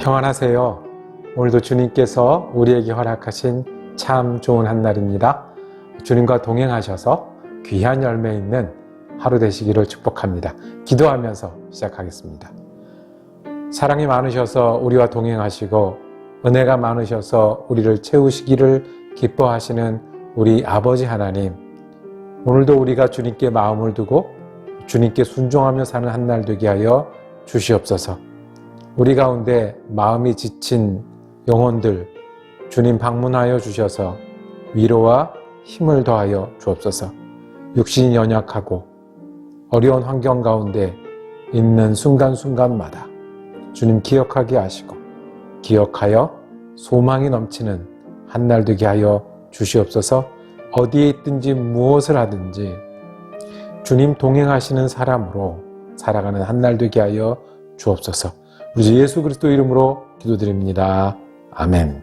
평안하세요. 오늘도 주님께서 우리에게 허락하신 참 좋은 한날입니다. 주님과 동행하셔서 귀한 열매 있는 하루 되시기를 축복합니다. 기도하면서 시작하겠습니다. 사랑이 많으셔서 우리와 동행하시고 은혜가 많으셔서 우리를 채우시기를 기뻐하시는 우리 아버지 하나님, 오늘도 우리가 주님께 마음을 두고 주님께 순종하며 사는 한날 되게 하여 주시옵소서. 우리 가운데 마음이 지친 영혼들 주님 방문하여 주셔서 위로와 힘을 더하여 주옵소서. 육신이 연약하고 어려운 환경 가운데 있는 순간순간마다 주님 기억하게 하시고 기억하여 소망이 넘치는 한날 되게 하여 주시옵소서. 어디에 있든지 무엇을 하든지 주님 동행하시는 사람으로 살아가는 한날 되게 하여 주옵소서. 우리 주 예수 그리스도 이름으로 기도드립니다. 아멘.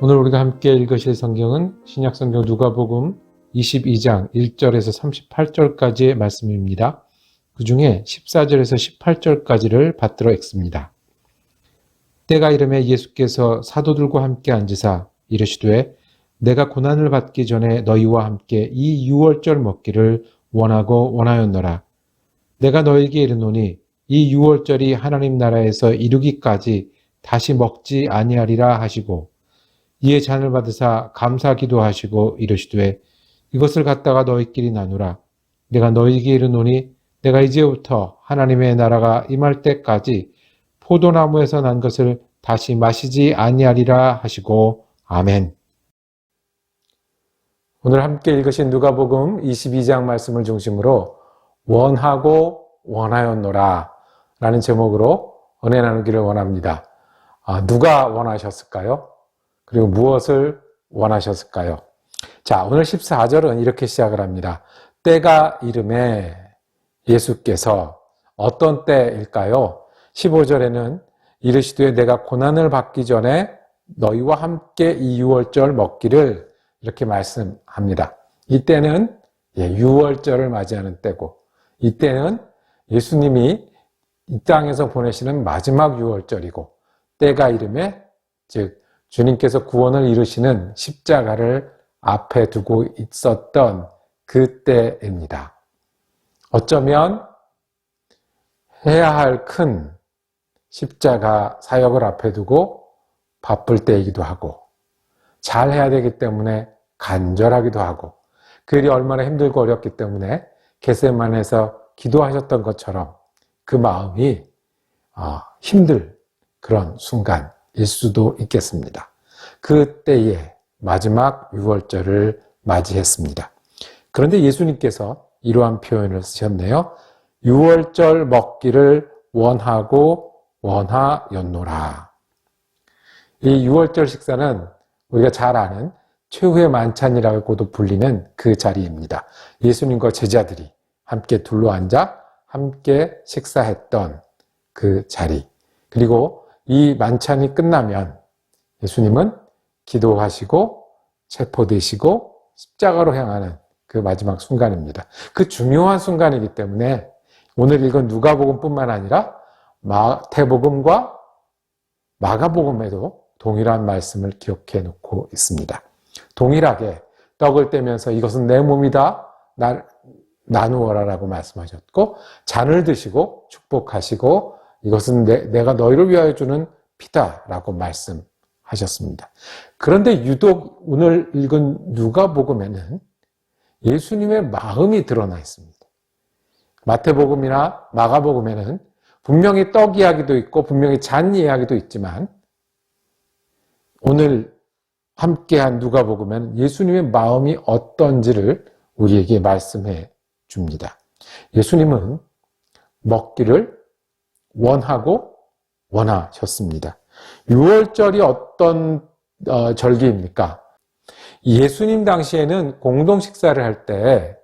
오늘 우리가 함께 읽으실 성경은 신약성경 누가복음 22장 1절에서 38절까지의 말씀입니다. 그 중에 14절에서 18절까지를 받들어 읽습니다. 때가 이름에 예수께서 사도들과 함께 앉으사 이르시되 내가 고난을 받기 전에 너희와 함께 이 유월절 먹기를 원하고 원하였노라. 내가 너희에게 이르노니 이 유월절이 하나님 나라에서 이루기까지 다시 먹지 아니하리라 하시고 이에 잔을 받으사 감사 기도하시고 이르시되 이것을 갖다가 너희끼리 나누라. 내가 너희에게 이르노니 내가 이제부터 하나님의 나라가 임할 때까지 포도나무에서 난 것을 다시 마시지 아니하리라 하시고 아멘. 오늘 함께 읽으신 누가복음 22장 말씀을 중심으로 원하고 원하였노라 라는 제목으로 은혜 나누기를 원합니다. 누가 원하셨을까요? 그리고 무엇을 원하셨을까요? 자, 오늘 14절은 이렇게 시작을 합니다. 때가 이름에 예수께서 어떤 때일까요? 15절에는 이르시되 내가 고난을 받기 전에 너희와 함께 이 유월절 먹기를 이렇게 말씀합니다. 이때는 유월절을 맞이하는 때고 이때는 예수님이 이 땅에서 보내시는 마지막 유월절이고 때가 이름에 즉 주님께서 구원을 이루시는 십자가를 앞에 두고 있었던 그때입니다. 어쩌면 해야 할 큰 십자가 사역을 앞에 두고 바쁠 때이기도 하고 잘해야 되기 때문에 간절하기도 하고 그 일이 얼마나 힘들고 어렵기 때문에 겟세마네에서 기도하셨던 것처럼 그 마음이 힘들 그런 순간일 수도 있겠습니다. 그때에 마지막 유월절을 맞이했습니다. 그런데 예수님께서 이러한 표현을 쓰셨네요. 유월절 먹기를 원하고 원하였노라. 이 유월절 식사는 우리가 잘 아는 최후의 만찬이라고도 불리는 그 자리입니다. 예수님과 제자들이 함께 둘러앉아 함께 식사했던 그 자리. 그리고 이 만찬이 끝나면 예수님은 기도하시고 체포되시고 십자가로 향하는 그 마지막 순간입니다. 그 중요한 순간이기 때문에 오늘 읽은 누가복음뿐만 아니라 마태복음과 마가복음에도 동일한 말씀을 기억해 놓고 있습니다. 동일하게 떡을 떼면서 이것은 내 몸이다 나누어라라고 말씀하셨고 잔을 드시고 축복하시고 이것은 내가 너희를 위하여 주는 피다라고 말씀하셨습니다. 그런데 유독 오늘 읽은 누가복음에는 예수님의 마음이 드러나 있습니다. 마태복음이나 마가복음에는 분명히 떡 이야기도 있고 분명히 잔 이야기도 있지만 오늘 함께한 누가복음에는 예수님의 마음이 어떤지를 우리에게 말씀해 줍니다. 예수님은 먹기를 원하고 원하셨습니다. 유월절이 어떤 절기입니까? 예수님 당시에는 공동식사를 할 때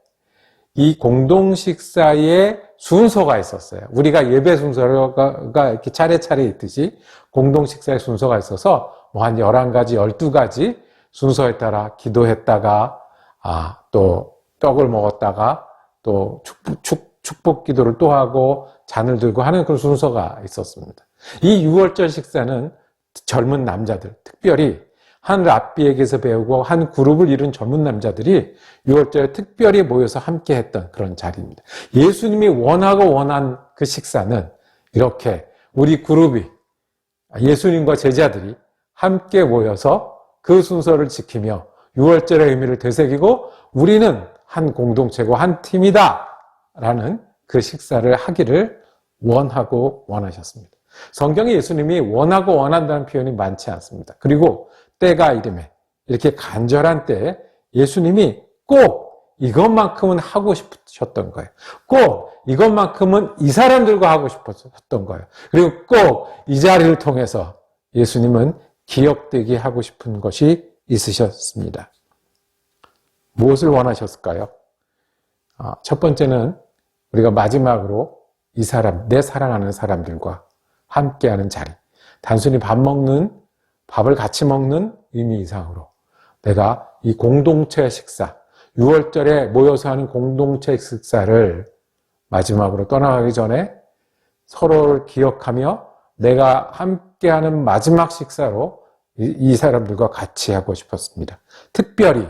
이 공동식사의 순서가 있었어요. 우리가 예배 순서가 이렇게 차례차례 있듯이 공동식사의 순서가 있어서 한 11가지, 12가지 순서에 따라 기도했다가 또 떡을 먹었다가 또 축복 기도를 또 하고 잔을 들고 하는 그런 순서가 있었습니다. 이 6월절 식사는 젊은 남자들, 특별히 한 랍비에게서 배우고 한 그룹을 이룬 젊은 남자들이 6월절에 특별히 모여서 함께 했던 그런 자리입니다. 예수님이 원하고 원한 그 식사는 이렇게 우리 그룹이, 예수님과 제자들이 함께 모여서 그 순서를 지키며 6월절의 의미를 되새기고 우리는 한 공동체고 한 팀이다 라는 그 식사를 하기를 원하고 원하셨습니다. 성경에 예수님이 원하고 원한다는 표현이 많지 않습니다. 그리고 때가 이름에 이렇게 간절한 때에 예수님이 꼭 이것만큼은 하고 싶으셨던 거예요. 꼭 이것만큼은 이 사람들과 하고 싶었던 거예요. 그리고 꼭 이 자리를 통해서 예수님은 기억되게 하고 싶은 것이 있으셨습니다. 무엇을 원하셨을까요? 첫 번째는 우리가 마지막으로 이 사람, 내 사랑하는 사람들과 함께하는 자리. 단순히 밥을 같이 먹는 의미 이상으로 내가 이 공동체 식사, 6월절에 모여서 하는 공동체 식사를 마지막으로 떠나가기 전에 서로를 기억하며 내가 함께하는 마지막 식사로 이 사람들과 같이 하고 싶었습니다. 특별히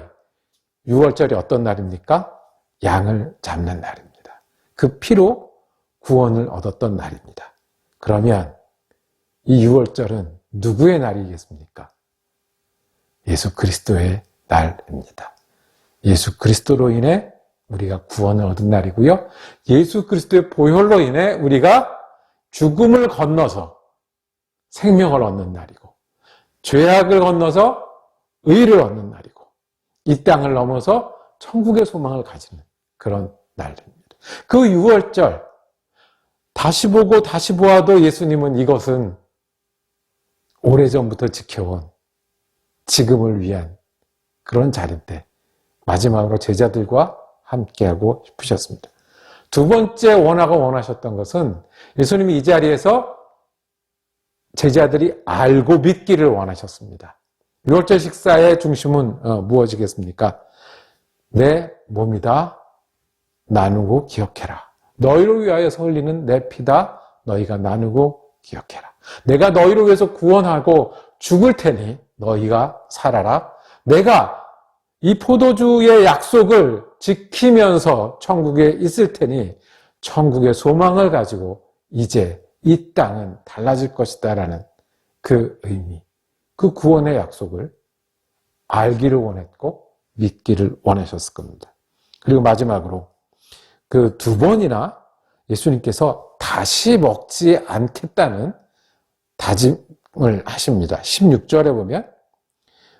6월절이 어떤 날입니까? 양을 잡는 날입니다. 그 피로 구원을 얻었던 날입니다. 그러면 이 6월절은 누구의 날이겠습니까? 예수 그리스도의 날입니다. 예수 그리스도로 인해 우리가 구원을 얻은 날이고요. 예수 그리스도의 보혈로 인해 우리가 죽음을 건너서 생명을 얻는 날이고, 죄악을 건너서 의를 얻는 날이고, 이 땅을 넘어서 천국의 소망을 가지는 그런 날입니다. 그 6월절 다시 보고 다시 보아도 예수님은 이것은 오래전부터 지켜온 지금을 위한 그런 자리인데 마지막으로 제자들과 함께하고 싶으셨습니다. 두 번째 원하고 원하셨던 것은 예수님이 이 자리에서 제자들이 알고 믿기를 원하셨습니다. 6월절 식사의 중심은 무엇이겠습니까? 내 몸이다. 나누고 기억해라. 너희를 위하여서 흘리는 내 피다. 너희가 나누고 기억해라. 내가 너희를 위해서 구원하고 죽을 테니 너희가 살아라. 내가 이 포도주의 약속을 지키면서 천국에 있을 테니 천국의 소망을 가지고 이제 이 땅은 달라질 것이다라는 그 의미, 그 구원의 약속을 알기를 원했고 믿기를 원하셨을 겁니다. 그리고 마지막으로 그 두 번이나 예수님께서 다시 먹지 않겠다는 다짐을 하십니다. 16절에 보면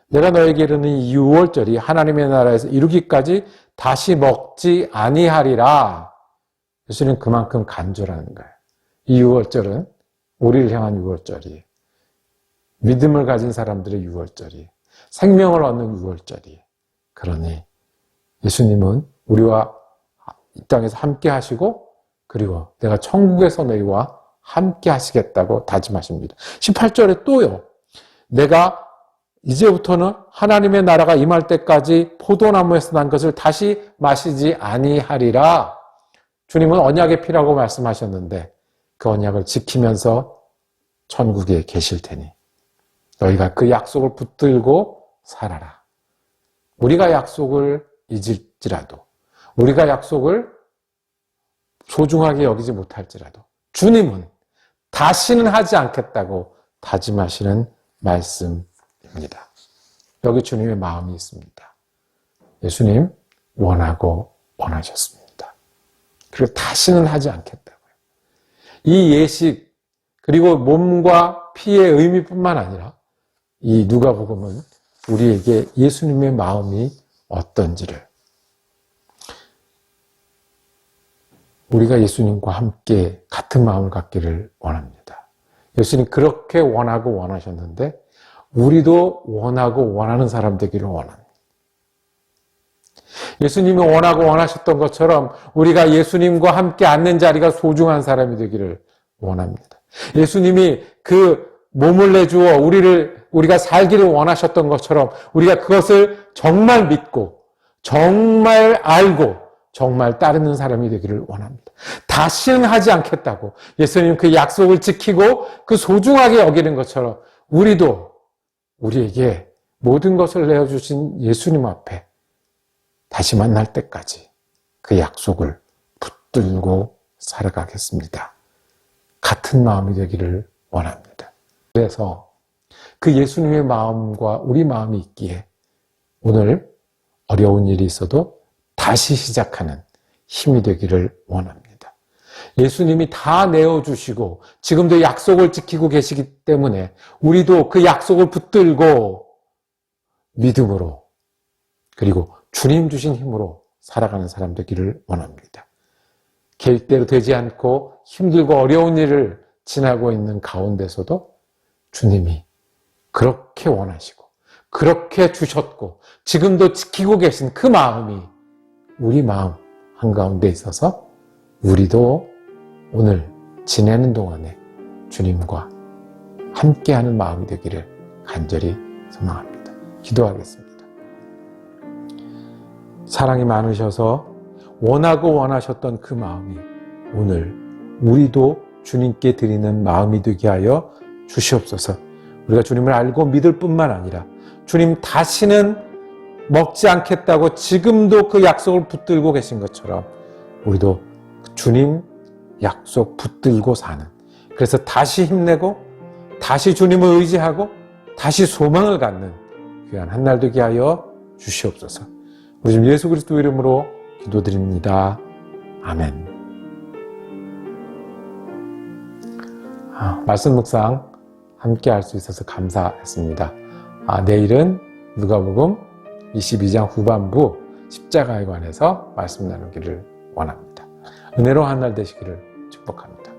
내가 너에게 이르는 이 6월절이 하나님의 나라에서 이루기까지 다시 먹지 아니하리라. 예수님 그만큼 간절하는 거예요. 이 6월절은 우리를 향한 6월절이에요. 믿음을 가진 사람들의 6월절이에요. 생명을 얻는 6월절이에요. 그러니 예수님은 우리와 이 땅에서 함께 하시고 그리고 내가 천국에서 너희와 함께 하시겠다고 다짐하십니다. 18절에 또요. 내가 이제부터는 하나님의 나라가 임할 때까지 포도나무에서 난 것을 다시 마시지 아니하리라. 주님은 언약의 피라고 말씀하셨는데 그 언약을 지키면서 천국에 계실 테니 너희가 그 약속을 붙들고 살아라. 우리가 약속을 잊을지라도 우리가 약속을 소중하게 여기지 못할지라도 주님은 다시는 하지 않겠다고 다짐하시는 말씀입니다. 여기 주님의 마음이 있습니다. 예수님 원하고 원하셨습니다. 그리고 다시는 하지 않겠다고요. 이 예식 그리고 몸과 피의 의미뿐만 아니라 이 누가복음은 우리에게 예수님의 마음이 어떤지를 우리가 예수님과 함께 같은 마음을 갖기를 원합니다. 예수님 그렇게 원하고 원하셨는데 우리도 원하고 원하는 사람 되기를 원합니다. 예수님이 원하고 원하셨던 것처럼 우리가 예수님과 함께 앉는 자리가 소중한 사람이 되기를 원합니다. 예수님이 그 몸을 내주어 우리가 살기를 원하셨던 것처럼 우리가 그것을 정말 믿고 정말 알고 정말 따르는 사람이 되기를 원합니다. 다시는 하지 않겠다고 예수님 그 약속을 지키고 그 소중하게 여기는 것처럼 우리도 우리에게 모든 것을 내어주신 예수님 앞에 다시 만날 때까지 그 약속을 붙들고 살아가겠습니다. 같은 마음이 되기를 원합니다. 그래서 그 예수님의 마음과 우리 마음이 있기에 오늘 어려운 일이 있어도 다시 시작하는 힘이 되기를 원합니다. 예수님이 다 내어주시고 지금도 약속을 지키고 계시기 때문에 우리도 그 약속을 붙들고 믿음으로 그리고 주님 주신 힘으로 살아가는 사람 되기를 원합니다. 계획대로 되지 않고 힘들고 어려운 일을 지나고 있는 가운데서도 주님이 그렇게 원하시고 그렇게 주셨고 지금도 지키고 계신 그 마음이 우리 마음 한가운데 있어서 우리도 오늘 지내는 동안에 주님과 함께하는 마음이 되기를 간절히 소망합니다. 기도하겠습니다. 사랑이 많으셔서 원하고 원하셨던 그 마음이 오늘 우리도 주님께 드리는 마음이 되게 하여 주시옵소서. 우리가 주님을 알고 믿을 뿐만 아니라 주님 다시는 먹지 않겠다고 지금도 그 약속을 붙들고 계신 것처럼 우리도 주님 약속 붙들고 사는, 그래서 다시 힘내고 다시 주님을 의지하고 다시 소망을 갖는 귀한 한 날 되게 하여 주시옵소서. 우리 주님 예수 그리스도 이름으로 기도드립니다. 아멘. 말씀 묵상 함께 할 수 있어서 감사했습니다. 내일은 누가복음 22장 후반부 십자가에 관해서 말씀 나누기를 원합니다. 은혜로운 한 날 되시기를 축복합니다.